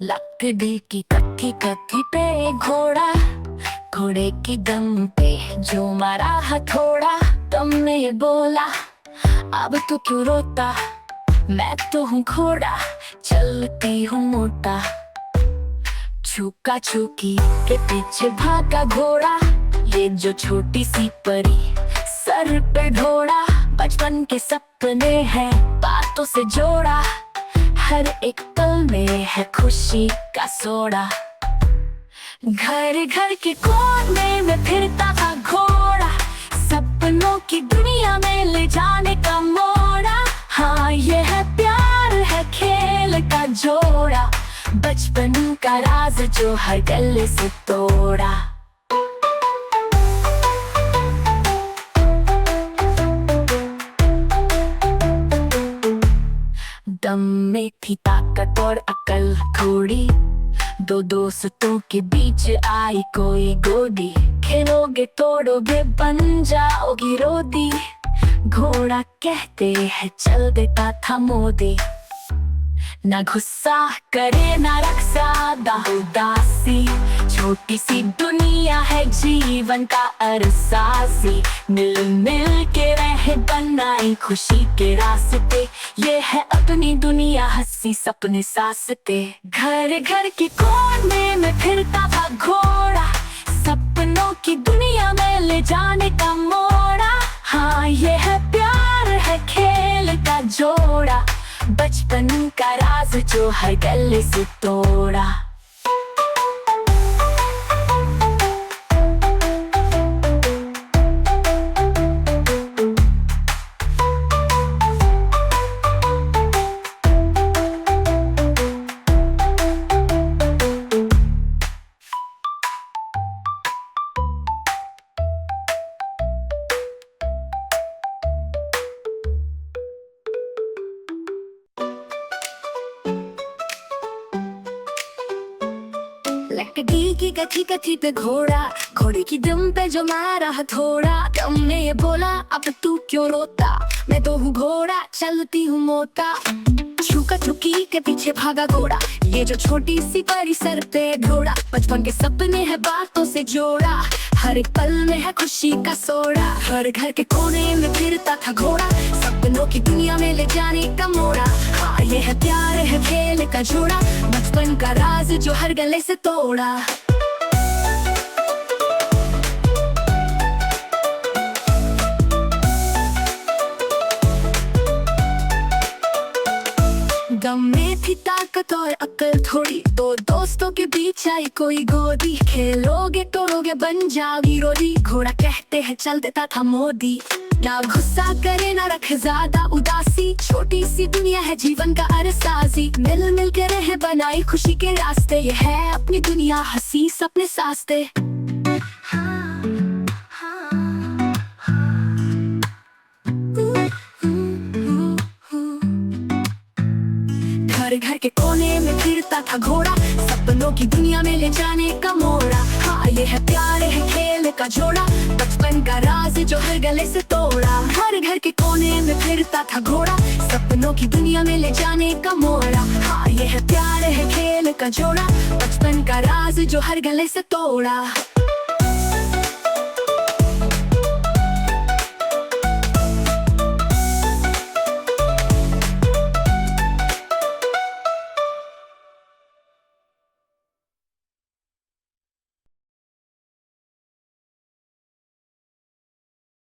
लकड़ी की कत्थी कत्थी पे एक घोड़ा, घोड़े की दम पे जो मारा हथौड़ा। तुमने ये बोला अब तू क्यों रोता, मैं तो हूँ घोड़ा चलती हूँ मोटा। छुका छुकी के पीछे भागा घोड़ा, ये जो छोटी सी परी सर पे ढोड़ा। बचपन के सपने हैं बातों से जोड़ा, हर एक पल में है खुशी का सोड़ा। घर घर के कोने में फिरता था घोड़ा, सपनों की दुनिया में ले जाने का मोड़ा। हाँ ये है प्यार है खेल का जोड़ा, बचपन का राज जो हर गले से तोड़ा। दम में थी ताकत और अकल थोड़ी, दो दोस्तों के बीच आई कोई गोदी। खेलोगे तोड़ोगे बन जाओगी रोदी, घोड़ा कहते हैं चल देता था मोदी। ना गुस्सा करे ना रक्षा दा उदासी, छोटी सी दुनिया है जीवन का अरसासी। मिल मिल के रहे बनाई खुशी के रास्ते, ये है अपनी दुनिया हंसी सपने सासते। घर घर के कोने में फिरता था घोड़ा, सपनों की दुनिया में ले जाने का मोड़ा। हाँ ये है प्यार है खेल का जोड़ा, बचपन का राज जो हर गले से तोड़ा। लकड़ी की कथी कथी पे घोड़ा, घोड़े की दम पे जो मारा हथौड़ा। तुमने ये बोला अब तू क्यों रोता, मैं तो हूँ घोड़ा चलती हूँ मोटा। छुका छुकी के पीछे भागा घोड़ा, ये जो छोटी सी परी सर पे घोड़ा। बचपन के सपने हैं बातों से जोड़ा, हर एक पल में है खुशी का सोड़ा। हर घर के कोने में फिरता था घोड़ा, सपनों की दुनिया में ले जाने का मोड़ा। हाँ ये है प्यार है खेल का जोड़ा, बचपन का राज जो हर गले से तोड़ा। दम में थी ताकत और अकल थोड़ी, दो दोस्तों के बीच आई कोई गोदी। खेलोगे तोड़ोगे बन जाओगी रोदी, घोड़ा कहते हैं चल देता था मोदी। ना गुस्सा करे ना रखे ज्यादा उदासी, छोटी सी दुनिया है जीवन का अरसासी। मिल मिल के रहे बनाई खुशी के रास्ते, ये है अपनी दुनिया हंसी सपने सास्ते। घर घर के कोने में फिरता था घोड़ा, सपनों की दुनिया में ले जाने का मोड़ा। हाँ ये है प्यार है खेल का जोड़ा, बचपन का राज जो हर गले से तोड़ा। हर घर के कोने में फिरता था घोड़ा, सपनों की दुनिया में ले जाने का मोड़ा। हाँ ये है प्यार है खेल का जोड़ा, बचपन का राज जो हर गले से तोड़ा।